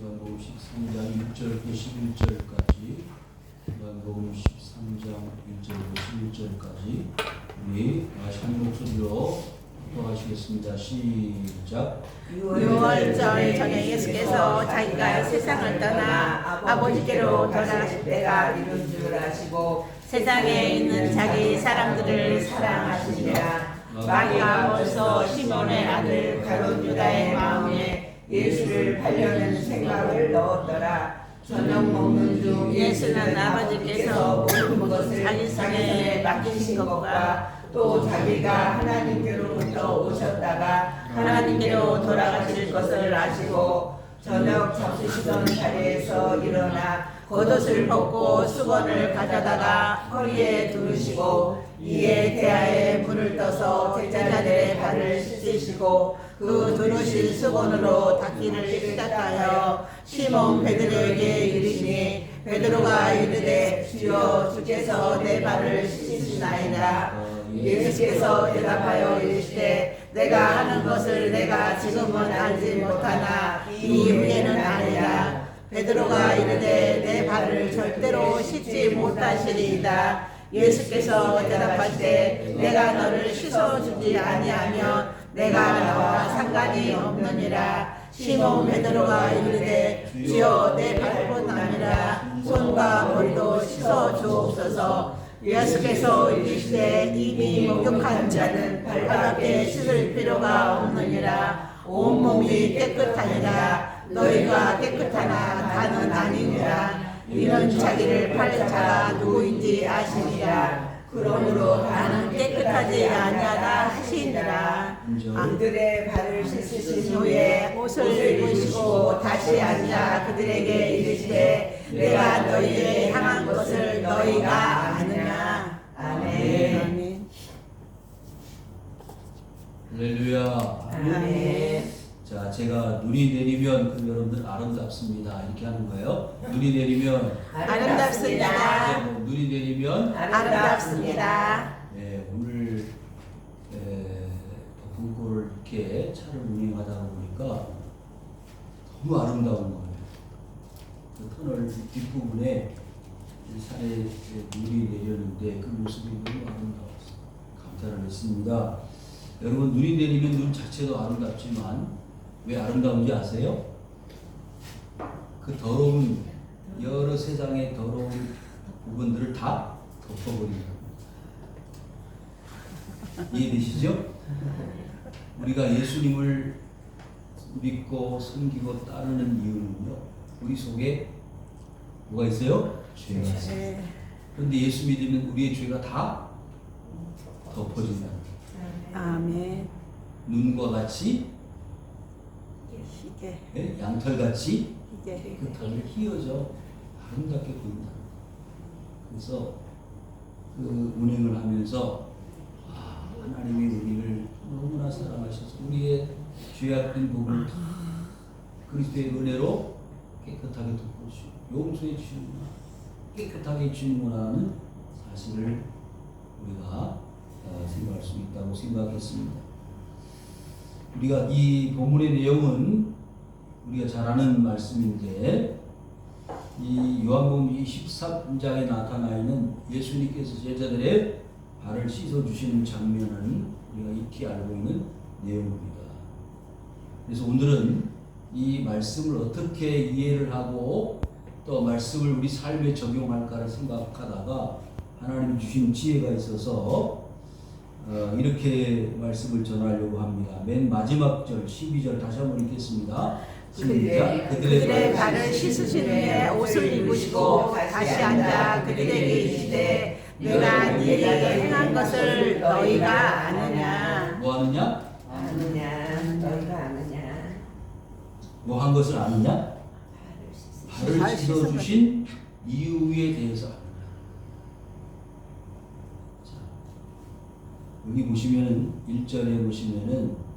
요한복음 13장 1절부터 11절까지, 요한복음 13장 1절부터 11절까지 우리 한 목소리로 합독하시겠습니다. 시작. 6월절 전에 예수께서 자기가 세상을 떠나 아버지께로 돌아가실 때가 이른 줄 아시고 세상에 있는 자기 사람들을 사랑하시니라. 마귀가 벌써 시몬의 아들 가룟 유다의 마음에 예수를 팔려는 생각을 넣었더라. 저녁 먹는 중 예수는 아버지께서 모든 것을 자기 손에 맡기신 것과 또 자기가 하나님께로부터 오셨다가 하나님께로 돌아가실 것을 아시고 저녁 잡수시던 자리에서 일어나 겉옷을 벗고 수건을 가져다가 허리에 두르시고 이에 대야에 물을 떠서 제자들의 발을 씻으시고 그 두르신 수건으로 닦기를 시작하여 시몬 베드로에게 이르시니 베드로가 이르되 주여 주께서 내 발을 씻으시나이다. 예수께서 대답하여 이르시되 내가 하는 것을 내가 지금은 알지 못하나 이후에는 아니라. 베드로가 이르되 내 발을 절대로 씻지 못하시리이다. 예수께서 대답하시되 내가 너를 씻어주지 아니하면 내가 나와 상관이 없느니라. 시몬 베드로가 이르되 주여 내 발뿐 아니라 손과 머리도 씻어 주옵소서. 예수께서 이르시되 이미 목욕한 자는 발밖에 씻을 필요가 없느니라. 온몸이 깨끗하니라. 너희가 깨끗하나 나는 아니니라. 이런 자기를 팔 자가 누구인지 아시니라. 그러므로 나는 깨끗하지 아니하다 하시니라. 그들의 발을 씻으신 후에 옷을 입으시고 다시 앉아 그들에게 이르시되 내가 너희에게 향한 것을 너희가 아느냐. 아멘. 할렐루야. 아멘. 자, 제가 눈이 내리면 그럼 여러분들 아름답습니다. 이렇게 하는 거예요. 눈이 내리면 아름답습니다. 네, 눈이 내리면 아름답습니다. 네, 오늘 덕분골을 이렇게 차를 운행하다 보니까 너무 아름다운 거예요. 그 터널 뒷부분에 산에 눈이 내렸는데 그 모습이 너무 아름다웠어요. 감탄을 했습니다. 여러분, 눈이 내리면 눈 자체도 아름답지만 왜 아름다운지 아세요? 그 더러운, 여러 세상의 더러운 부분들을 다 덮어버린다. 이해되시죠? 우리가 예수님을 믿고 섬기고 따르는 이유는요, 우리 속에 뭐가 있어요? 죄가 있어요. 그런데 예수 믿으면 우리의 죄가 다 덮어진다. 아멘. 눈과 같이 네? 양털같이 그 털을 휘어져 아름답게 보인다. 그래서 그 운행을 하면서 하나님이 우리를 너무나 사랑하셔서 우리의 죄악된 부분을 다 그리스도의 은혜로 깨끗하게 덮어주시고 용서해 주시는구나, 깨끗하게 해주시는구나 하는 사실을 우리가 생각할 수 있다고 생각했습니다. 우리가 이 본문의 내용은 우리가 잘 아는 말씀인데, 이 요한복음 23장에 나타나 있는 예수님께서 제자들의 발을 씻어주시는 장면은 우리가 익히 알고 있는 내용입니다. 그래서 오늘은 이 말씀을 어떻게 이해를 하고 또 말씀을 우리 삶에 적용할까를 생각하다가 하나님 주신 지혜가 있어서 이렇게 말씀을 전하려고 합니다. 맨 마지막 절 12절 다시 한번 읽겠습니다. 시작. 그들의 발을 씻으신 후에 옷을 입으시고 다시 앉아 그들에게 이르시되 내가 네게 행한 것을 너희가 아느냐. 뭐 아느냐? 아느냐. 너희가 아느냐. 뭐 한 것을 아느냐? 발을 씻어주신 이유에 대해서 아느냐. 자, 여기 보시면은 1절에 보시면은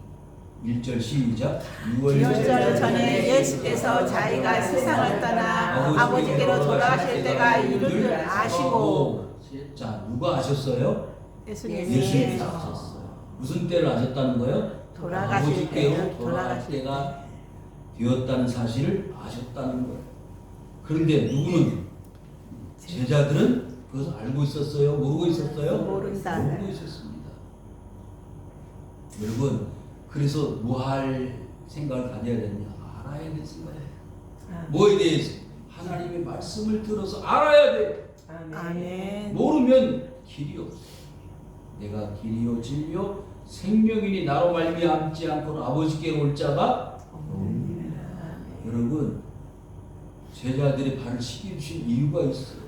1절 시작. 6월절 전에 예수께서 자기가 세상을 떠나 아버지께로 돌아가실 때가 이른 줄 아시고. 자, 누가 아셨어요? 예수님이 아셨어요. 무슨 때를 아셨다는 거예요? 돌아가실 아버지께로 때, 돌아갈 때가 되었다는 사실을 아셨다는 거예요. 그런데 누구는 제자들은 그것을 알고 있었어요? 모르고 있었어요? 모른다. 모르고 있었습니다. 여러분, 그래서 뭐 할 생각을 가져야 되느냐? 알아야 될 생각이에요. 뭐에 대해서? 하나님의 말씀을 들어서 알아야 돼요. 아멘. 모르면 길이 없어요. 내가 길이요 진리요 생명이니 나로 말미암지 않고는 아버지께 올 자가 없느니라. 여러분, 제자들의 발을 시켜주신 이유가 있어요.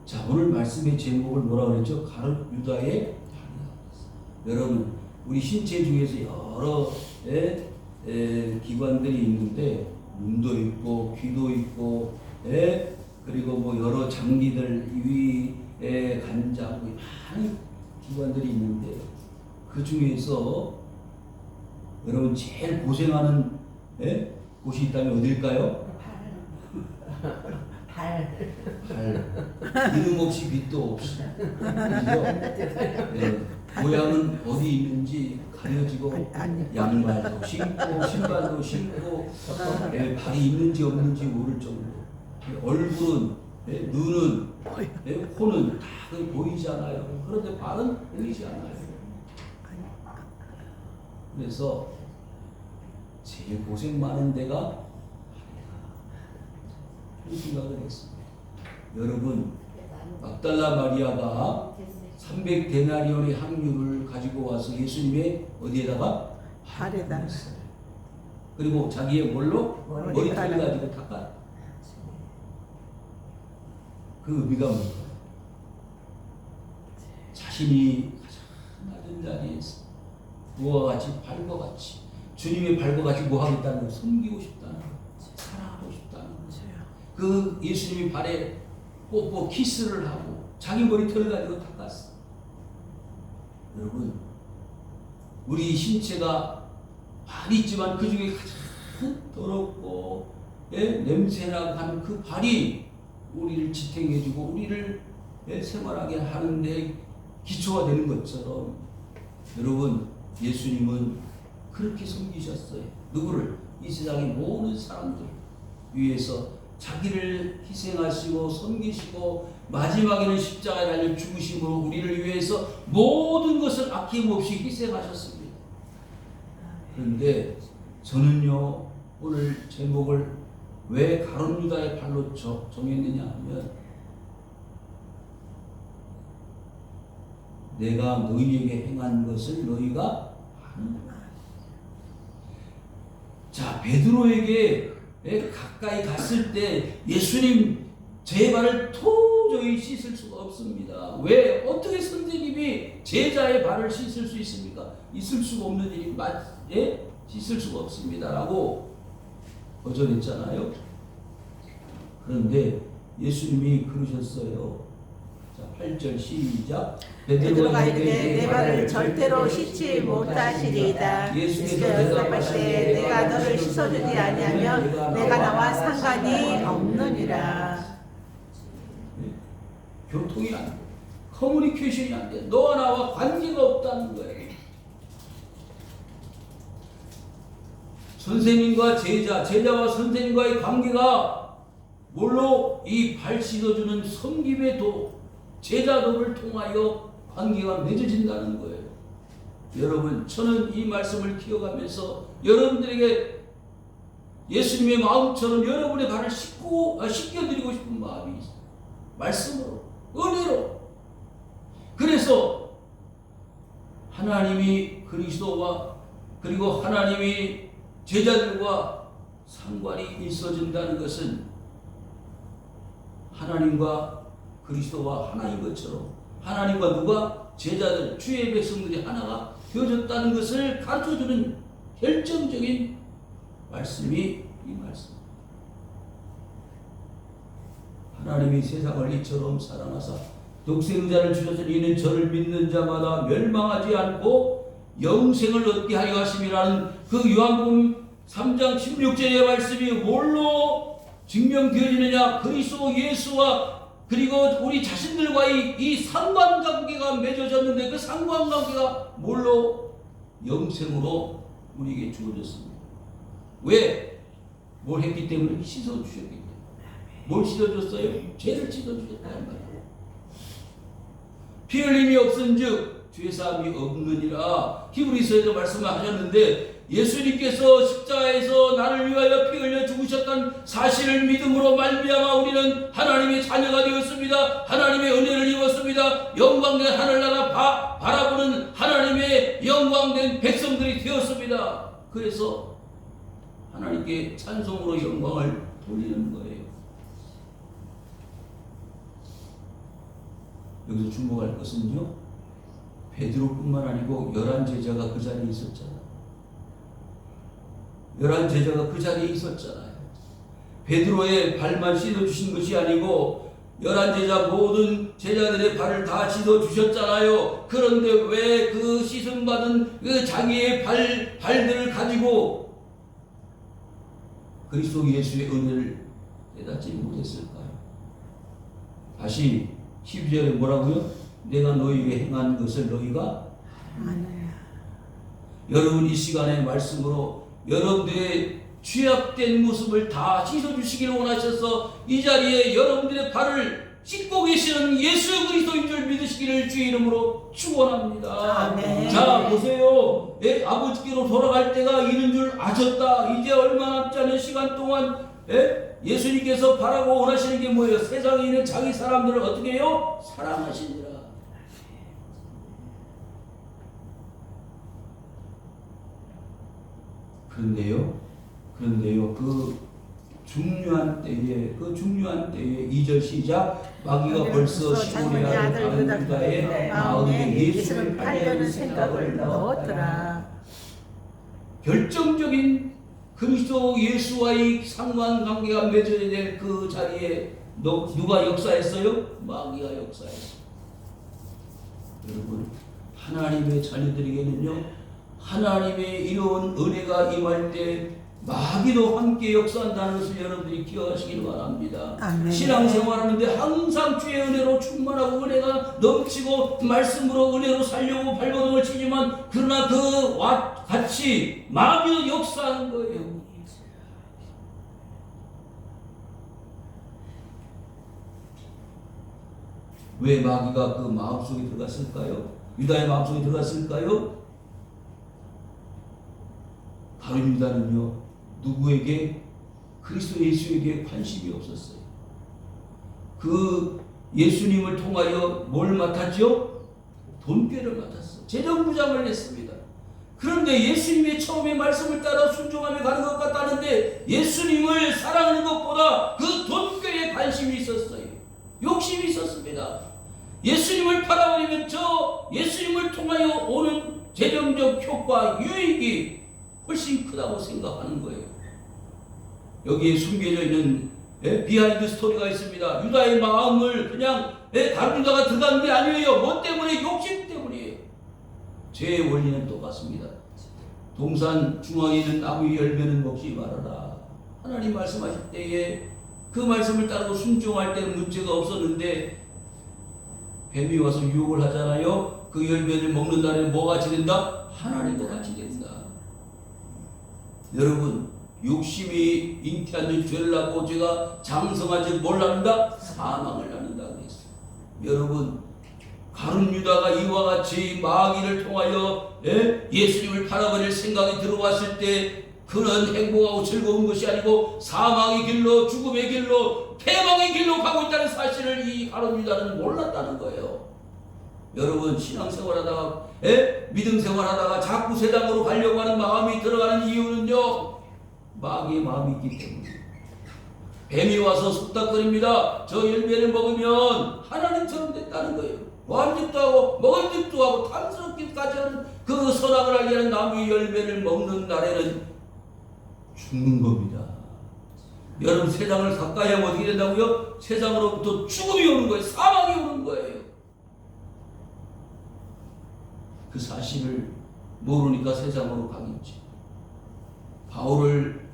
자, 오늘 말씀의 제목을 뭐라 그랬죠? 가룟 유다의 발이다. 여러분, 우리 신체 중에서 여러 기관들이 있는데 눈도 있고 귀도 있고 그리고 뭐 여러 장기들 위에 간장 뭐 많은 기관들이 있는데 그 중에서 여러분 제일 고생하는 곳이 있다면 어딜까요? 발. 이름 없이 빛도 없이 그죠? 모양은 어디 있는지 가려지고 양말도 신고 신발도 신고 발이 있는지 없는지 모를 정도. 얼굴은 눈은 코는 다 보이잖아요. 그런데 발은 보이지 않아요. 그래서 제일 고생 많은 데가 이 생각을 했습니다. 여러분, 막달라 마리아가 300데나리온의 향유를 가지고 와서 예수님의 어디에다가 발에다. 했어요. 그리고 자기의 뭘로? 머리털 가지고 닦아. 그 의미가 뭘까요? 자신이 가장 낮은 자리에서 무와 같이 발과 같이 주님의 발과 같이 뭐 하겠다는 거, 섬기고 싶다는 거, 사랑하고 싶다는 거. 그 예수님이 발에 뽀뽀 키스를 하고 자기 머리털을 가지고 닦았어. 여러분, 우리 신체가 발이 있지만 그 중에 가장 더럽고 냄새나고 하는 그 발이 우리를 지탱해주고 우리를 생활하게 하는데 기초가 되는 것처럼 여러분, 예수님은 그렇게 섬기셨어요. 누구를? 이 세상의 모든 사람들 위해서 자기를 희생하시고 섬기시고 마지막에는 십자가에 달려 죽으심으로 우리를 위해서 모든 것을 아낌없이 희생하셨습니다. 그런데 저는요, 오늘 제목을 왜 가룟 유다의 발로 정했느냐 하면, 내가 너희에게 행한 것을 너희가 아느냐. 자, 베드로에게 가까이 갔을 때 예수님 제 발을 도저히 씻을 수가 없습니다. 왜? 어떻게 선생님이 제자의 발을 씻을 수 있습니까? 있을 수가 없는 일이 씻을 수가 없습니다 라고 거절했잖아요. 그런데 예수님이 그러셨어요. 자, 8절 시작. 베드로가 이르되 내 발을 절대로 씻지 못하시리이다. 예수께서 대답하시되 내가 너를 씻어주지 아니하면 내가 나와 상관이 없느니라. 교통이 안 돼. 커뮤니케이션이 안 돼. 너와 나와 관계가 없다는 거예요. 선생님과 제자, 제자와 선생님과의 관계가 뭘로? 이 발 씻어주는 섬김의 도, 제자도를 통하여 관계가 맺어진다는 거예요. 여러분, 저는 이 말씀을 기억하면서 여러분들에게 예수님의 마음처럼 여러분의 발을 씻겨드리고 싶은 마음이 있어요. 말씀으로, 은혜로. 그래서 하나님이 그리스도와 그리고 하나님이 제자들과 상관이 있어진다는 것은 하나님과 그리스도와 하나인 것처럼 하나님과 누가? 제자들, 주의 백성들이 하나가 되어졌다는 것을 가르쳐주는 결정적인 말씀이 이 말씀. 하나님이 세상을 이처럼 사랑하사 독생자를 주셔서 이는 저를 믿는 자마다 멸망하지 않고 영생을 얻게 하려 하심이라는 그 요한복음 3장 16절의 말씀이 뭘로 증명되어지느냐? 그리스도 예수와 그리고 우리 자신들과의 이 상관관계가 맺어졌는데 그 상관관계가 뭘로? 영생으로 우리에게 주어졌습니다. 왜? 뭘 했기 때문에? 씻어주셨기 때문에. 뭘 씻어줬어요? 죄를 씻어주셨다는 거예요. 피 흘림이 없은즉 죄사함이 없느니라. 히브리서에도 말씀을 하셨는데 예수님께서 십자가에서 나를 위하여 피 흘려 죽으셨다는 사실을 믿음으로 말미암아 우리는 하나님의 자녀가 되었습니다. 하나님의 은혜를 입었습니다. 영광된 하늘나라 바라보는 하나님의 영광된 백성들이 되었습니다. 그래서 하나님께 찬송으로 영광을 돌리는 거예요. 여기서 주목할 것은요, 베드로뿐만 아니고 11제자가 그 자리에 있었잖아요. 11제자가 그 자리에 있었잖아요. 베드로의 발만 씻어주신 것이 아니고 11제자 모든 제자들의 발을 다 씻어주셨잖아요. 그런데 왜 그 씻음받은 그 자기의 발들을 가지고 그리스도 예수의 은혜를 깨닫지 못했을까요? 다시 12절에 뭐라고요? 내가 너희에게 행한 것을 너희가 여러분 이 시간의 말씀으로 여러분들의 취약된 모습을 다 씻어주시기를 원하셔서 이 자리에 여러분들의 발을 씻고 계시는 예수 그리스도인 줄 믿으시기를 주의 이름으로 축원합니다. 아멘. 자 보세요. 아버지께로 돌아갈 때가 이른 줄 아셨다. 이제 얼마 남지 않은 시간 동안 예수님께서 바라고 원하시는 게 뭐예요? 세상에 있는 자기 사람들을 어떻게 해요? 사랑하시니라. 그런데요, 그 중요한 때에 2절 시작, 마귀가 벌써 시몬의 아들 유다의 마음에 예수를 팔려는 생각을 넣었더라. 결정적인 그리스도 예수와의 상관관계가 맺어야 될 그 자리에 누가 역사했어요? 마귀가 역사했어요. 여러분, 하나님의 자녀들에게는요, 하나님의 이런 은혜가 임할 때 마귀도 함께 역사한다는 것을 여러분들이 기억하시길 바랍니다. 아멘. 신앙생활하는데 항상 주의 은혜로 충만하고 은혜가 넘치고 말씀으로 은혜로 살려고 발버둥을 치지만 그러나 그와 같이 마귀도 역사하는 거예요. 왜 마귀가 그 마음속에 들어갔을까요? 유다의 마음속에 들어갔을까요? 바로 유다는요, 누구에게? 그리스도 예수에게 관심이 없었어요. 그 예수님을 통하여 뭘 맡았죠? 돈꾀를 맡았어. 재정부장을 했습니다. 그런데 예수님의 처음에 말씀을 따라 순종하며 가는 것 같다는데 예수님을 사랑하는 것보다 그 돈꾀에 관심이 있었어요. 욕심이 있었습니다. 예수님을 팔아버리면 저 예수님을 통하여 오는 재정적 효과, 유익이 훨씬 크다고 생각하는 거예요. 여기에 숨겨져 있는 비하인드 스토리가 있습니다. 유다의 마음을 그냥 다른 유다가 들어간 게 아니에요. 뭐 때문에? 욕심 때문이에요. 죄의 원리는 똑같습니다. 동산 중앙에 있는 나무의 열매는 먹지 말아라. 하나님 말씀하실 때에 그 말씀을 따르고 순종할 때는 문제가 없었는데 뱀이 와서 유혹을 하잖아요. 그 열매를 먹는 날에는 뭐가 같이 된다? 하나님과 같이 된다. 여러분, 욕심이 잉태하는 죄를 낳고 죄가 장성하지 뭘 낳는다? 사망을 낳는다 그랬어요. 여러분, 가룟 유다가 이와 같이 마귀를 통하여 예수님을 팔아버릴 생각이 들어왔을 때 그는 행복하고 즐거운 것이 아니고 사망의 길로, 죽음의 길로, 패망의 길로 가고 있다는 사실을 이 가룟 유다는 몰랐다는 거예요. 여러분, 신앙생활하다가 믿음생활하다가 자꾸 세상으로 가려고 하는 마음이 들어가는 이유는요, 마귀의 마음이 있기 때문에. 뱀이 와서 속닥거립니다. 저 열매를 먹으면 하나님처럼 된다는 거예요. 보한 짓도 하고 먹을 짓도 하고 탐스럽기까지 하는 그 선악을 알게 하는 나무의 열매를 먹는 날에는 죽는 겁니다. 여러분, 세상을 가까이 하면 어떻게 된다고요? 세상으로부터 죽음이 오는 거예요. 사망이 오는 거예요. 그 사실을 모르니까 세상으로 가겠지. 바울을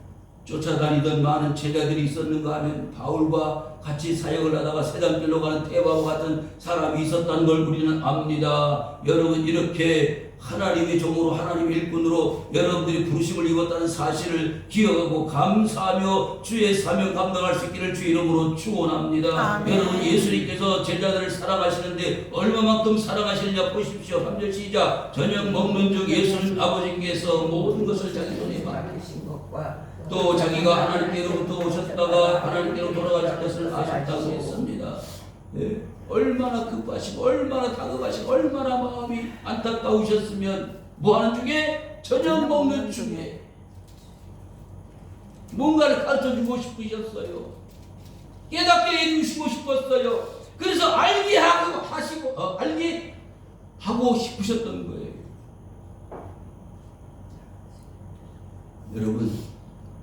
쫓아다니던 많은 제자들이 있었는가 하면 바울과 같이 사역을 하다가 세상길로 가는 대바와 같은 사람이 있었다는 걸 우리는 압니다. 여러분, 이렇게 하나님의 종으로 하나님의 일꾼으로 여러분들이 부르심을 입었다는 사실을 기억하고 감사하며 주의 사명 감당할 수 있기를 주 이름으로 축원합니다. 아멘. 여러분 예수님께서 제자들을 사랑하시는데 얼마만큼 사랑하시느냐 보십시오. 3절 시작. 저녁 먹는 중 예수님 아버지께서 모든 것을 자기 손에 맡기신 것과 또 자기가 하나님께로부터 오셨다가 하나님께로 돌아가실 것을 아셨다고 했습니다. 예. 얼마나 급하시고 얼마나 다급하시고 얼마나 마음이 안타까우셨으면 뭐하는 중에? 저녁 먹는 중에 뭔가를 가르쳐주고 싶으셨어요. 깨닫게 해주시고 싶었어요. 그래서 알게 하고 싶으셨던 거예요. 여러분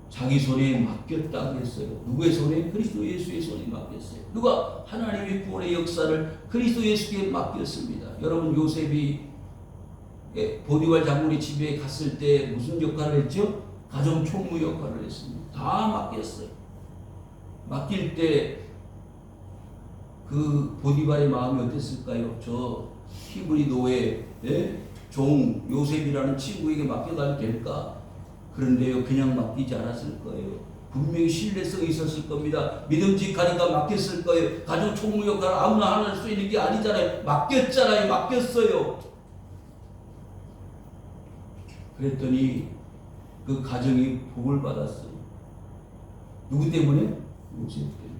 자기 손에 맡겼다고 했어요. 누구의 손에? 그리스도 예수의 손에 맡겼어요. 누가? 하나님의 구원의 역사를 그리스도 예수께 맡겼습니다. 여러분 요셉이 보디발 장군의 집에 갔을 때 무슨 역할을 했죠? 가정 총무 역할을 했습니다. 다 맡겼어요. 맡길 때 그 보디발의 마음이 어땠을까요? 저 히브리 노예 종 요셉이라는 친구에게 맡겨가도 될까? 그런데요, 그냥 맡기지 않았을 거예요. 분명히 신뢰성이 있었을 겁니다. 믿음직하니까 맡겼을 거예요. 가정 총무 역할을 아무나 할 수 있는 게 아니잖아요. 맡겼잖아요. 맡겼어요. 그랬더니 그 가정이 복을 받았어요. 누구 때문에? 요셉 때문에.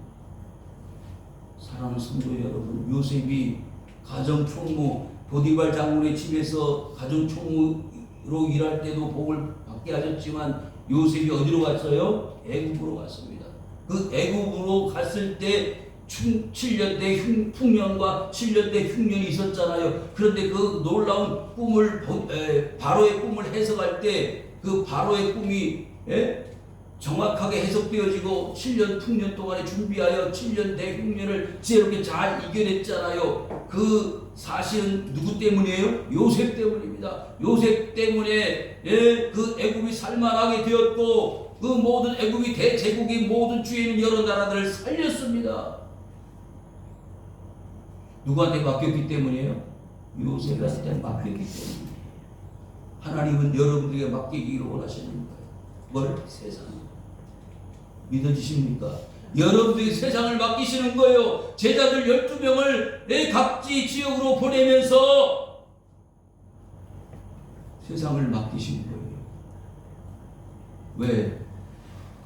사랑하는 성도 여러분, 요셉이 가정 총무 보디발 장군의 집에서 가정 총무로 일할 때도 복을 받게 하셨지만 요셉이 어디로 갔어요? 애굽으로 갔습니다. 그 애굽으로 갔을 때 7년대 풍년과 7년대 흉년이 있었잖아요. 그런데 그 놀라운 꿈을 바로의 꿈을 해석할 때 그 바로의 꿈이 정확하게 해석되어지고 7년 풍년 동안에 준비하여 7년 대흉년을 지혜롭게 잘 이겨냈잖아요. 그 사실은 누구 때문이에요? 요셉 때문입니다. 요셉 때문에 그 애굽이 살만하게 되었고 그 모든 애굽이 대제국이 모든 주에 있는 여러 나라들을 살렸습니다. 누구한테 맡겼기 때문이에요? 요셉한테 맡겼기 때문이에요. 하나님은 여러분들에게 맡기기를 원하시는 거예요. 뭘? 세상. 믿어지십니까? 여러분들이 세상을 맡기시는 거예요. 제자들 12명을 각지 지역으로 보내면서 세상을 맡기신 거예요. 왜?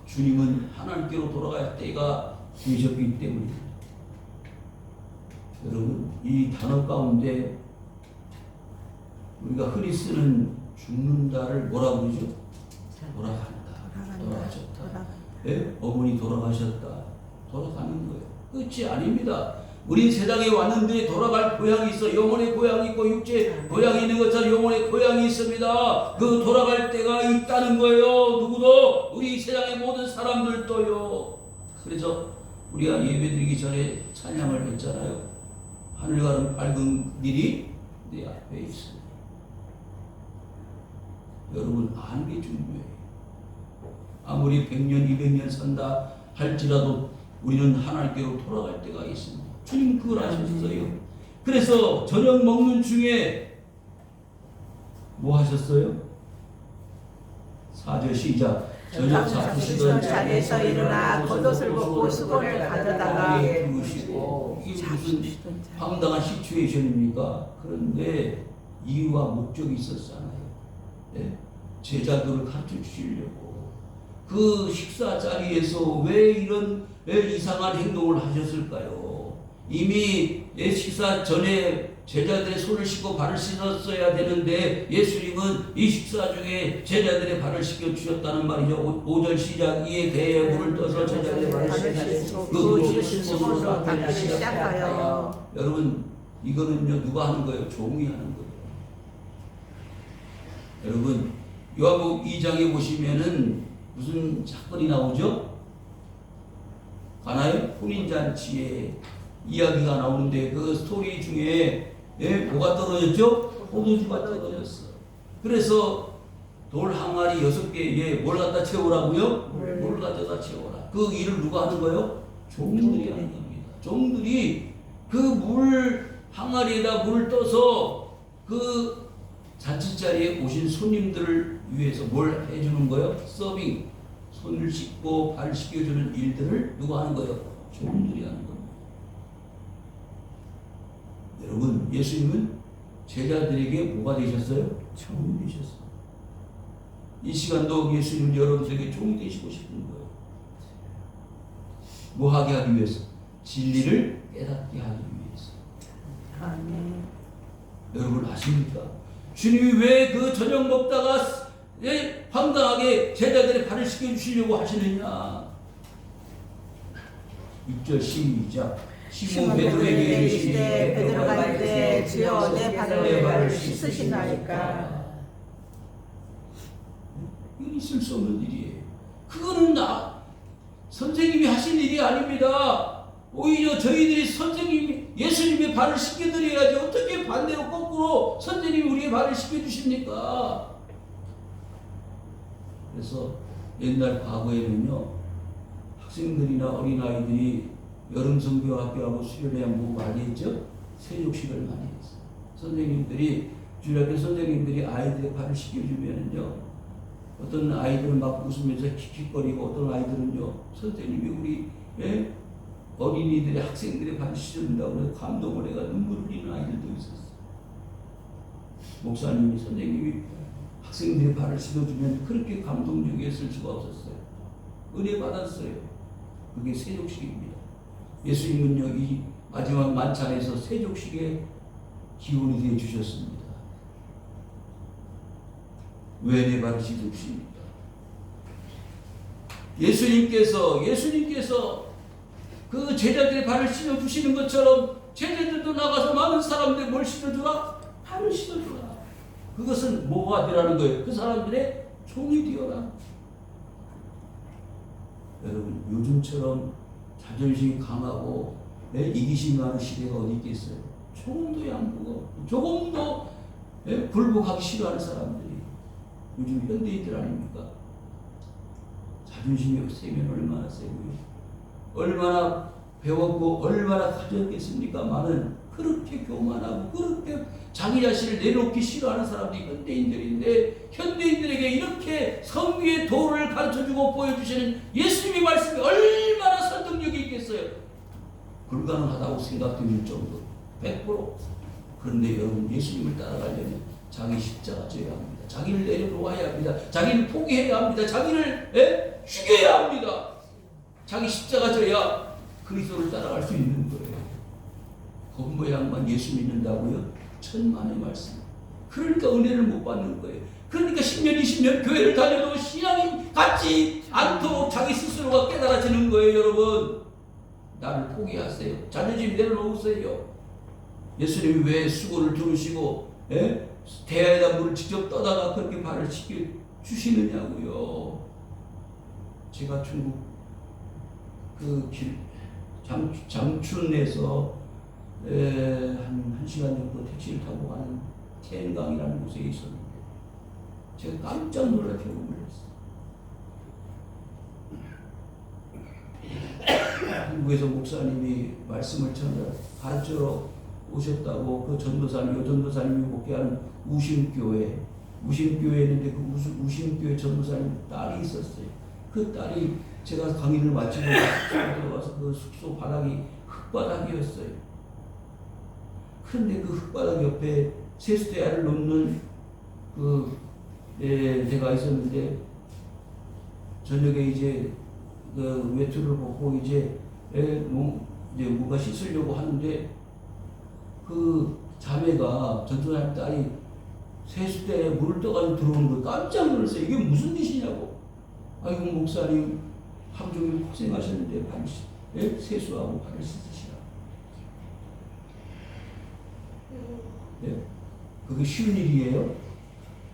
주님은 하나님께로 돌아갈 때가 되셨기 때문입니다. 여러분, 이 단어 가운데 우리가 흔히 쓰는 죽는다를 뭐라 부르죠? 돌아가셨다. 어머니 돌아가셨다. 돌아가는 거예요. 끝이 아닙니다. 우리 세상에 왔는데 돌아갈 고향이 있어. 영혼의 고향이 있고 육체의 고향이 있는 것처럼 영혼의 고향이 있습니다. 그 돌아갈 때가 있다는 거예요. 누구도? 우리 세상의 모든 사람들도요. 그래서 우리가 예배드리기 전에 찬양을 했잖아요. 하늘 가는 밝은 길이 내 앞에 있습니다. 여러분 아는 게 중요해요. 아무리 100년 200년 산다 할지라도 우리는 하나님께로 돌아갈 때가 있습니다. 주님 그걸 아셨어요. 그래서 저녁 먹는 중에 뭐 하셨어요? 4절 시작. 저녁 잡수시던 자리에서 일어나 겉옷을 벗고 수건을 가져다가 부으시고 이게 무슨 황당한 시츄에이션입니까? 그런데 이유와 목적이 있었잖아요. 제자들을 가르쳐 주시려고 그 식사 자리에서 왜 이런 이상한 행동을 하셨을까요? 이미 식사 전에 제자들의 손을 씻고 발을 씻었어야 되는데 예수님은 이 식사 중에 제자들의 발을 씻겨 주셨다는 말이죠. 5절 시작. 이에 배에 물을 떠서 제자들의 발을 씻고 그 손으로 닦기 시작하여. 여러분 이거는요 누가 하는 거예요? 종이 하는 거예요. 여러분 요한복음 2장에 보시면은 무슨 사건이 나오죠? 가나요? 혼인잔치에 이야기가 나오는데 그 스토리 중에 뭐가 떨어졌죠? 포도주가 떨어졌어. 그래서 돌 항아리 6개에 뭘 갖다 채우라고요? 물 갖다 채워라. 그 일을 누가 하는 거예요? 종들이 하는 겁니다. 종들이 그 물 항아리에다 물을 떠서 그 잔치 자리에 오신 손님들을 위해서 뭘 해주는 거예요? 서빙. 손을 씻고 발 씻겨주는 일들을 누가 하는 거예요? 종들이 하는 겁니다. 여러분, 예수님은 제자들에게 뭐가 되셨어요? 종이 되셨어요. 이 시간도 예수님은 여러분들에게 종이 되시고 싶은 거예요. 뭐 하게 하기 위해서? 진리를 깨닫게 하기 위해서. 아멘. 여러분 아십니까? 주님이 왜 그 저녁 먹다가 황당하게 제자들의 발을 씻겨주시려고 하시느냐? 6절 시작. 시몬 베드로에게 이르시되 베드로가 이르되 주여 내 발을 씻으시나이까. 이건 있을 수 없는 일이에요. 그거는 선생님이 하신 일이 아닙니다. 오히려 저희들이 예수님의 발을 씻겨드려야지 어떻게 반대로 거꾸로 선생님이 우리의 발을 씻겨주십니까? 그래서 옛날 과거에는요, 학생들이나 어린아이들이 여름 성경학교하고 수련회 뭐 많이 했죠? 세족식을 많이 했어요. 선생님들이, 주일학교 선생님들이 아이들의 발을 씻겨주면은요, 어떤 아이들은 막 웃으면서 킥킥거리고 어떤 아이들은요, 선생님이 우리 어린이들의 학생들의 발을 씻어준다고 해서 감동을 해가 눈물을 흘리는 아이들도 있었어요. 목사님이 선생님이 학생들의 발을 씻어주면 그렇게 감동적이었을 수가 없었어요. 은혜 받았어요. 그게 세족식입니다. 예수님은요, 이 마지막 만찬에서 세족식의 기원이 되어 주셨습니다. 왜 내 발을 씻으십니까? 예수님께서 그 제자들의 발을 씻어주시는 것처럼 제자들도 나가서 많은 사람들의 뭘 씻어주라? 발을 씻어주라. 그것은 뭐가 되라는 거예요? 그 사람들의 종이 되어라. 여러분, 요즘처럼 자존심이 강하고 이기심이 많은 시대가 어디 있겠어요? 조금도 양보고 조금도 굴복하기 싫어하는 사람들이 요즘 현대인들 아닙니까? 자존심이 세면 얼마나 세고요. 얼마나 배웠고 얼마나 가졌겠습니까만은 그렇게 교만하고 그렇게 자기 자신을 내놓기 싫어하는 사람들이 현대인들인데, 현대인들에게 이렇게 성경의 도를 가르쳐주고 보여주시는 예수님의 말씀이 얼마나 설득력이 있겠어요. 불가능하다고 생각되는 정도 100%. 그런데 여러분, 예수님을 따라가려면 자기 십자가 져야 합니다. 자기를 내려놓아야 합니다. 자기를 포기해야 합니다. 자기를 죽여야 합니다. 자기 십자가 져야 그리스도를 따라갈 수 있는 거예요. 겉모양만 예수 믿는다고요? 천만의 말씀. 그러니까 은혜를 못 받는 거예요. 그러니까 10년 20년 교회를 다녀도 신앙이 같지 않도록 자기 스스로가 깨달아지는 거예요. 여러분, 나를 포기하세요. 자존심 내려놓으세요. 예수님이 왜 수고를 두르시고 대야에다 물을 직접 떠다가 그렇게 발을 씻겨 주시느냐고요. 제가 중국 그 장춘에서 한 1시간 정도 택시를 타고 가는 텐강이라는 곳에 있었는데 제가 깜짝 놀라 경험을 했어요. 한국에서 목사님이 말씀을 가르쳐 오셨다고 그 전도사님, 전도사님이 목회하는 우심교회였는데 그 우심교회 전도사님 딸이 있었어요. 그 딸이 제가 강의를 마치고 들어가서 그 숙소 바닥이 흙바닥이었어요. 그런데 그 흙바닥 옆에 세수대야를 놓는 데가 있었는데 저녁에 이제 그 외투를 벗고 이제 뭔가 씻으려고 하는데 그 자매가 전도사님 딸이 세수대에 물을 떠가지고 들어오는 거 깜짝 놀랐어요. 이게 무슨 짓이냐고. 아이고 목사님 하루 종일 고생하셨는데 세수하고 발을 씻으시라. 그게 쉬운 일이에요?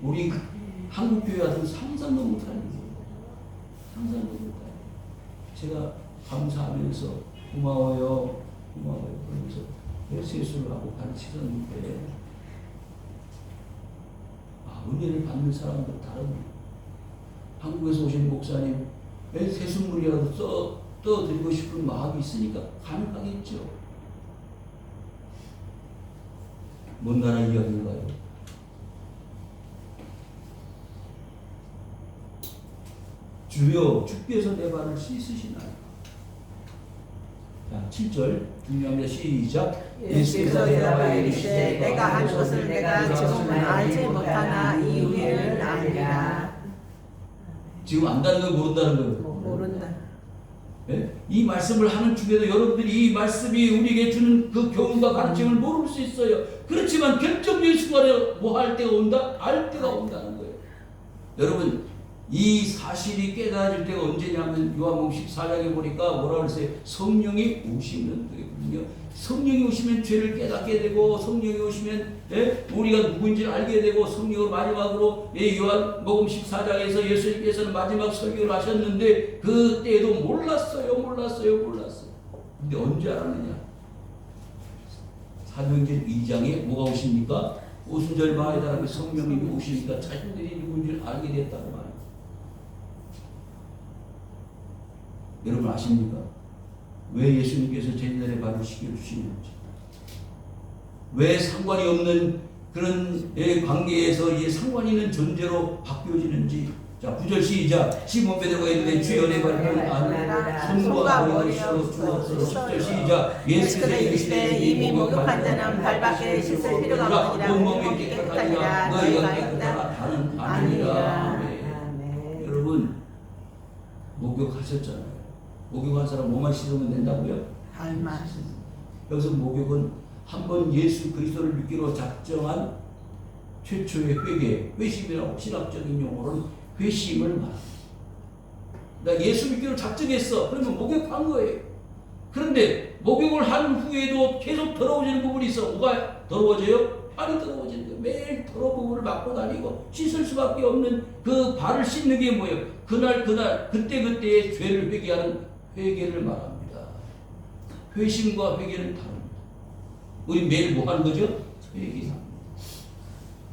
우리 한국 교회 와서 상상도 못하는 거예요. 상상도 못하는 거예요. 제가 감사하면서 고마워요 그러면서 세수를 하고 발을 씻었는데 은혜를 받는 사람들 다릅니다. 한국에서 오신 목사님 세수물이라도 떠드리고 싶은 마음이 있으니까 가능하겠죠. 먼 나라 이야기인가요? 주여 주께서 내 발을 씻으시나이까. 자, 7절 중요합니다. 시작. 예수께서 대답하여 이르시되 내가 한 것을 내가 지금 알지 못하나 이후에는 아니라. 지금 안다는 거 모른다는 거예요. 모른다. 예? 이 말씀을 하는 중에도 여러분들이 이 말씀이 우리에게 주는 그 교훈과 가르침을 모를 수 있어요. 그렇지만 결정적인 순간에 뭐 할 때가 온다? 알 때가 온다는 거예요. 여러분 이 사실이 깨달을 때가 언제냐면 요한복음 14장에 보니까 뭐라 그랬어요? 성령이 오시면 되거든요. 성령이 오시면 죄를 깨닫게 되고 성령이 오시면 우리가 누구인지를 알게 되고 성령을 마지막으로 요한복음 14장에서 예수님께서는 마지막 설교를 하셨는데 그때도 몰랐어요. 근데 언제 알았느냐? 사도행전 2장에 뭐가 오십니까? 오순절 마에다가 성령님이 오시니까 자신들이 누구인지를 알게 됐다고 말이에요. 여러분 아십니까? 왜 예수님께서 제자들의 발을 씻겨주시는지, 왜 상관이 없는 그런 관계에서 이제 상관 있는 존재로 바뀌어지는지. 자, 9절 시작. 시몬 베드로가 이르되 주여 내 발을 아는 손과 머리를 씻어. 10절 시작. 예수께서 이르시되 이미 목욕한 자는 발밖에 씻을 필요가 없느니라 온몸이 깨끗하니라 너희가 깨끗하나 다는 아니라. 여러분 목욕하셨잖아요. 목욕한 사람 몸만 씻으면 된다고요? 발만. 여기서 목욕은 한번 예수 그리스도를 믿기로 작정한 최초의 회개, 회심이라고 신학적인 용어로는 회심을 말합니다. 나 예수 믿기로 작정했어. 그러면 목욕한 거예요. 그런데 목욕을 한 후에도 계속 더러워지는 부분이 있어. 뭐가 더러워져요? 발이 더러워지는 거예요. 매일 더러운 부분을 맡고 다니고 씻을 수밖에 없는 그 발을 씻는 게 뭐예요? 그때의 죄를 회개하는 회개를 말합니다. 회심과 회개는 다릅니다. 우리 매일 뭐 하는 거죠? 회개합니다.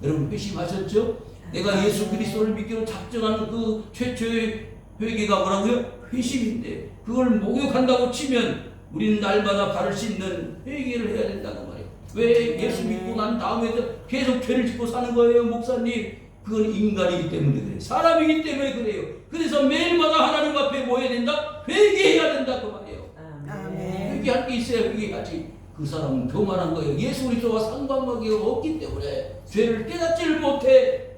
여러분 회심하셨죠? 내가 예수 그리스도를 믿기로 작정하는 그 최초의 회개가 뭐라고요? 회심인데 그걸 목욕한다고 치면 우리는 날마다 발을 씻는 회개를 해야 된다고 말이에요. 왜 예수 믿고 난 다음에도 계속 죄를 짓고 사는 거예요, 목사님? 그건 인간이기 때문에 그래요. 사람이기 때문에 그래요. 그래서 매일마다 하나님 앞에 뭐 해야 된다? 회개해야 된다 그 말이에요. 아멘. 회개할 게 있어야 회개하지. 그 사람은 교만한 거예요. 예수 그리스도와 상관관계가 없기 때문에 죄를 깨닫지를 못해.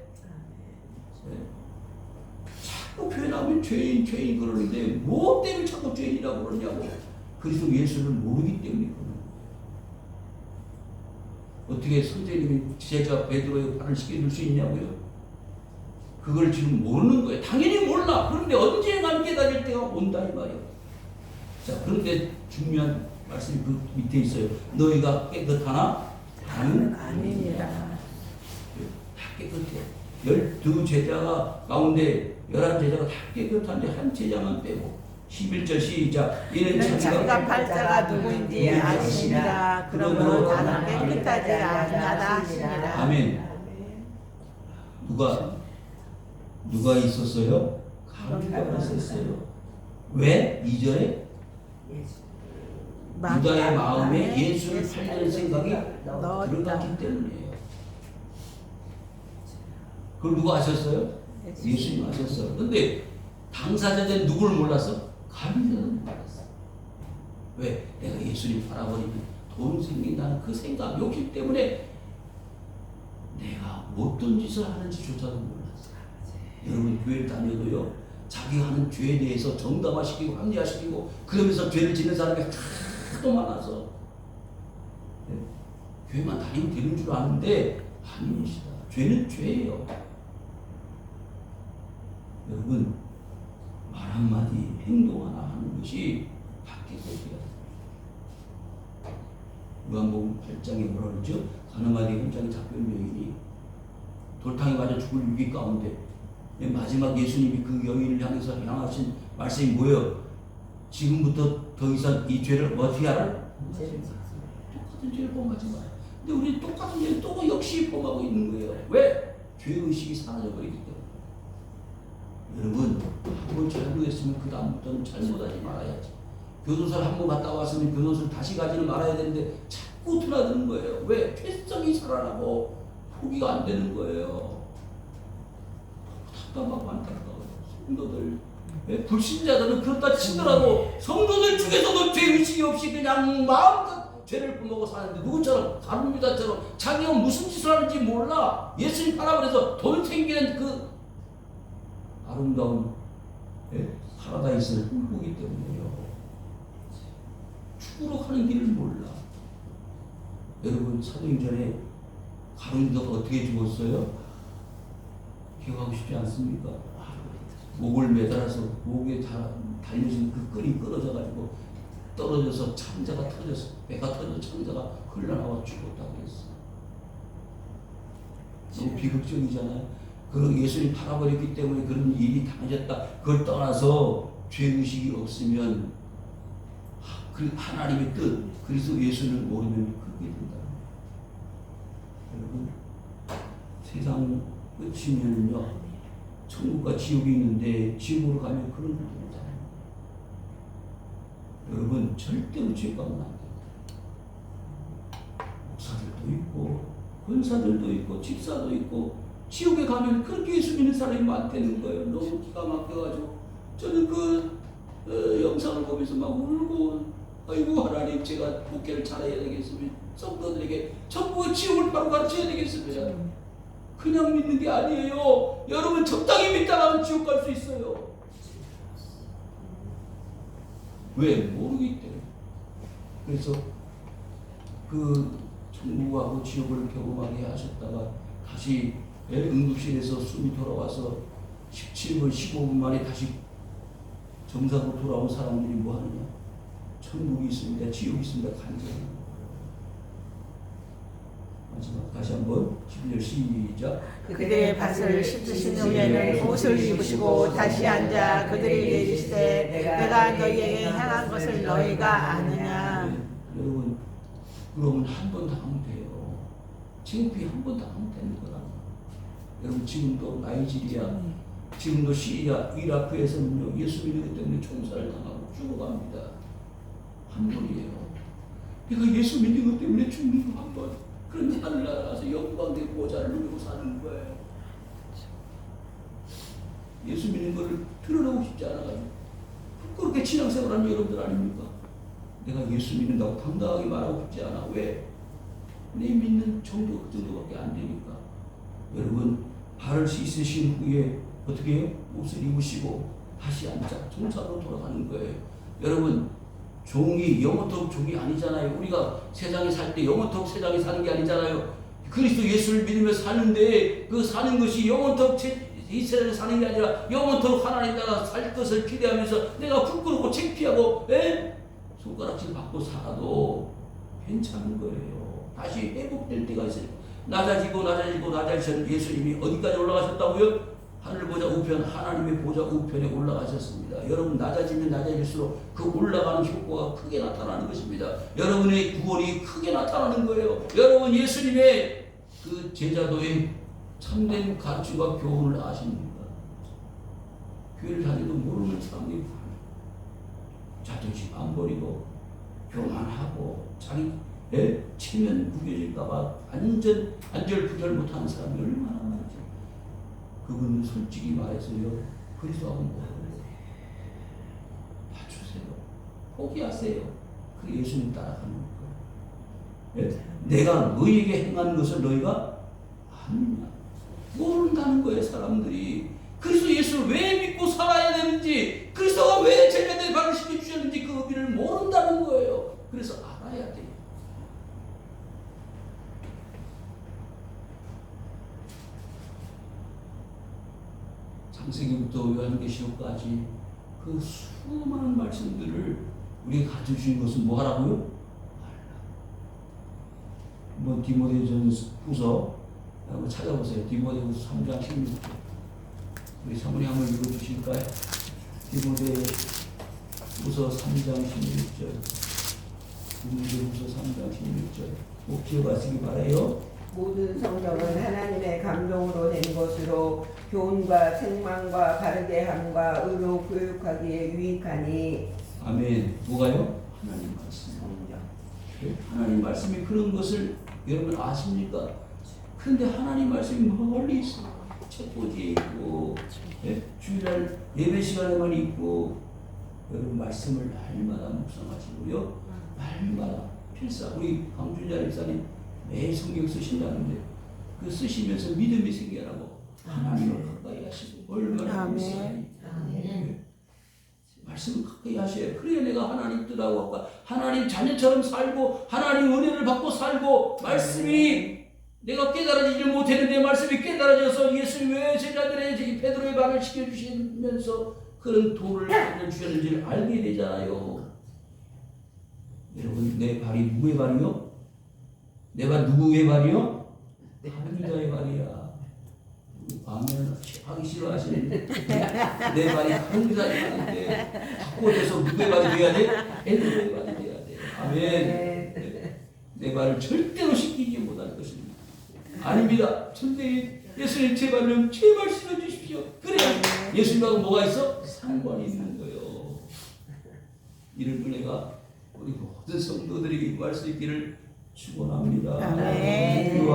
자꾸 표현하면 죄인 그러는데 뭐 때문에 자꾸 죄인이라고 그러냐고. 그리스도 예수를 모르기 때문에 그러는 거예요. 어떻게 선생님이 제자 베드로의 발을 씻겨줄 수 있냐고요? 그걸 지금 모르는 거예요. 당연히 몰라. 그런데 언젠가 깨달을 때가 온다 이 말이에요. 자, 그런데 중요한 말씀이 그 밑에 있어요. 너희가 깨끗하나? 다는 아니니라. 다 깨끗해. 12제자가 가운데 11제자가 다 깨끗한데 한 제자만 빼고 11절 시작. 이는 자기가 팔자가 누구인지 아시니라. 그러므로 나는 깨끗하지 않다 하시니라. 아멘. 누가 있었어요? 가룟유다가 있었어요. 왜? 2절에 유다의 마음에 예수를 팔려는 생각이 들어갔기 때문이에요. 그걸 누가 아셨어요? 예수님 아셨어요. 근데 당사자들은 누구를 몰랐어? 가룟유다는 몰랐어. 왜? 내가 예수님 팔아버리면 돈 생긴다는 그 생각, 욕심 때문에 내가 어떤 짓을 하는지조차도 몰랐어. 여러분 교회를 다녀도요, 자기가 하는 죄에 대해서 정당화시키고 합리화시키고 그러면서 죄를 짓는 사람이 하도 많아서 교회만 다니면 되는 줄 아는데 아닙니다. 죄는 죄예요. 여러분 말 한마디 행동 하나 하는 것이 바뀌어야 돼요. 요한복음 8장에 뭐라 그러죠? 가늠하되 혈장에 잡혀온 여인이 돌탕에 맞아 죽을 위기 가운데 마지막 예수님이 그 여인을 향해서 향하신 말씀이 뭐예요? 지금부터 더 이상 이 죄를 어떻게 하라? 똑같은 죄를 범하지 마요. 근데 우리 똑같은 죄를 또 역시 범하고 있는 거예요. 왜? 죄의식이 사라져버리기 때문에. 여러분 한번 잘못했으면 그 다음부터는 잘못하지 말아야지. 교도소를 한번 갔다 왔으면 교도소를 다시 가지는 말아야 되는데 자꾸 드나드는 거예요. 왜? 죄성이 살아나고 포기가 안 되는 거예요. 답답하고 안타까워요. 성도들 불신자들은 그렇다 치더라도 성도들 중에서도 죄의식이 없이 그냥 마음껏 죄를 품고 사는데 누구처럼 가룟유다처럼 자기가 무슨 짓을 하는지 몰라. 예수님 팔아버려서 돈 생기는 그 아름다운 파라다이스를 꿈꾸기 때문에요. 축으로 가는 길을 몰라. 여러분 사도행전에 가룟유다가 어떻게 죽었어요? 기억하고 싶지 않습니까? 목을 매달아서 목에 달려진 그 끈이 끊어져가지고 떨어져서 창자가 터져서 배가 터져서 창자가 흘러나와 죽었다고 했어. 너무 비극적이잖아요. 그런 예수님 팔아버렸기 때문에 그런 일이 당해졌다. 그걸 떠나서 죄의식이 없으면 그 하나님의 뜻, 그리스도 예수를 모르면 그렇게 된다. 여러분 세상 끝이면요 천국과 지옥이 있는데 지옥으로 가면 그런 일이 없잖아요. 여러분 절대로 지옥 가면 안 돼요. 목사들도 있고 권사들도 있고 집사도 있고 지옥에 가면 그렇게 예수 믿는 사람이 많다는 거예요. 너무 기가 막혀가지고 저는 그 영상을 보면서 막 울고 아이고 하나님 제가 목회를 잘해야 되겠으면 성도들에게 천국과 지옥을 바로 가르쳐야 되겠습니다. 그냥 믿는 게 아니에요. 여러분 적당히 믿다가는 지옥 갈 수 있어요. 왜? 모르기 때문에. 그래서 그 천국하고 지옥을 경험하게 하셨다가 다시 응급실에서 숨이 돌아와서 17분 15분 만에 다시 정상으로 돌아온 사람들이 뭐 하느냐? 천국이 있습니다. 지옥이 있습니다. 간절히. 마지막 다시 한번 11절 시작. 그들의 밭을 씻으신 후에는 옷을 입으시고 다시 앉아 그들에게 이르시되 내가 너희에게 행한 것을 너희가 아느냐. 네, 여러분 그러면 한 번 더 하면 돼요. 창피 한 번 더 하면 되는 거라. 여러분 지금도 나이지리아, 지금도 시리아, 이라크에서는요 예수 믿는 것 때문에 총살을 당하고 죽어갑니다. 한 번이에요. 그러니까 예수 믿는 것 때문에 죽는 거 한 번. 그런데 하늘나라 가서 영광의 보좌를 누리고 사는 거예요. 예수 믿는 것을 드러내고 싶지 않아가지고 그렇게 신앙생활하는 여러분들 아닙니까? 내가 예수 믿는다고 당당하게 말하고 싶지 않아. 왜? 내 믿는 정도 그 정도밖에 안 되니까. 여러분 발을 씻으신 후에 어떻게 해요? 옷을 입으시고 다시 앉아 정사로 돌아가는 거예요. 여러분 종이 영원토록 종이 아니잖아요. 우리가 세상에 살 때 영원토록 세상에 사는 게 아니잖아요. 그리스도 예수를 믿으며 사는데 그 사는 것이 영원토록 이 세상에 사는 게 아니라 영원토록 하나님 나라 살 것을 기대하면서 내가 부끄럽고 창피하고 손가락질 받고 살아도 괜찮은 거예요. 다시 회복될 때가 있어요. 낮아지고 예수님이 어디까지 올라가셨다고요? 하늘 보좌 우편, 하나님의 보좌 우편에 올라가셨습니다. 여러분 낮아지면 낮아질수록 그 올라가는 효과가 크게 나타나는 것입니다. 여러분의 구원이 크게 나타나는 거예요. 여러분 예수님의 그 제자도의 참된 가르침과 교훈을 아십니까? 교회를 다니도 모르는 사람들이 많아요. 자존심 안 버리고 교만하고 자기 체면 구겨질까봐 안절부절 못하는 사람이 얼마나 많죠. 그분은 솔직히 말해서요 그리스도하고 뭐라고 봐주세요. 포기하세요. 그 예수님 따라가는 거예요. 내가 너희에게 행하는 것을 너희가 아느냐. 모른다는 거예요. 사람들이 그리스도 예수를 왜 믿고 살아야 되는지, 그리스도가 왜 제자들의 발을 씻겨주셨는지 그 의미를 모른다는 거예요. 그래서 알아야 돼요. 창세기부터 요한계시록까지 그 수많은 말씀들을 우리가 가르쳐주신 것은 뭐 하라고요? 한번 디모데전서 한번 찾아보세요. 디모데후서 3장 16절. 우리 사모님 한번 읽어주실까요? 디모데후서 3장 16절. 디모데후서 3장 16절. 꼭 기억하시기 바라요. 모든 성경은 하나님의 감동으로 된 것으로 교훈과 책망과 바르게 함과 의로 교육하기에 유익하니. 아멘. 뭐가요? 하나님 말씀. 성경. 하나님 말씀이 그런 것을 여러분 아십니까? 그런데 하나님 말씀이 멀리 있어. 책꽂이에 있고 예? 주일날 예배 시간에만 있고 여러분 말씀을 날마다 묵상하시고요. 날마다 필사 우리 강준자 집사님 매일 성경 쓰신다는데 그 쓰시면서 믿음이 생겨나고 하나님을 가까이 하시고 얼마나 감사해요. 말씀을 가까이 하셔야 그래야 내가 하나님 뜻하고 하나님 자녀처럼 살고 하나님 은혜를 받고 살고 말씀이 내가 깨달아지지 못했는데 말씀이 깨달아져서 예수님 왜 제자들의 베드로의 반을 시켜주시면서 그런 도를 알려주셨는지를 알게 되잖아요. 여러분 내 발이 누구의 발이요? 내가 누구의 발이요? 하나님의 발이야. 아멘 하기 싫어하시는데 내 발이 항자의 발인데 바꿔줘서 누구의 발이 돼야 돼? 베드로의 발이 돼야 돼. 아멘. 내 발을 절대로 씻기지 못할 것입니다. 아닙니다. 절대 예수님 제 발을 제발 씻어주십시오. 그래야 예수님하고 뭐가 있어? 상관이 있는 거예요. 이를 은혜가 우리 모든 성도들에게 구할 수 있기를 축원합니다. 아멘.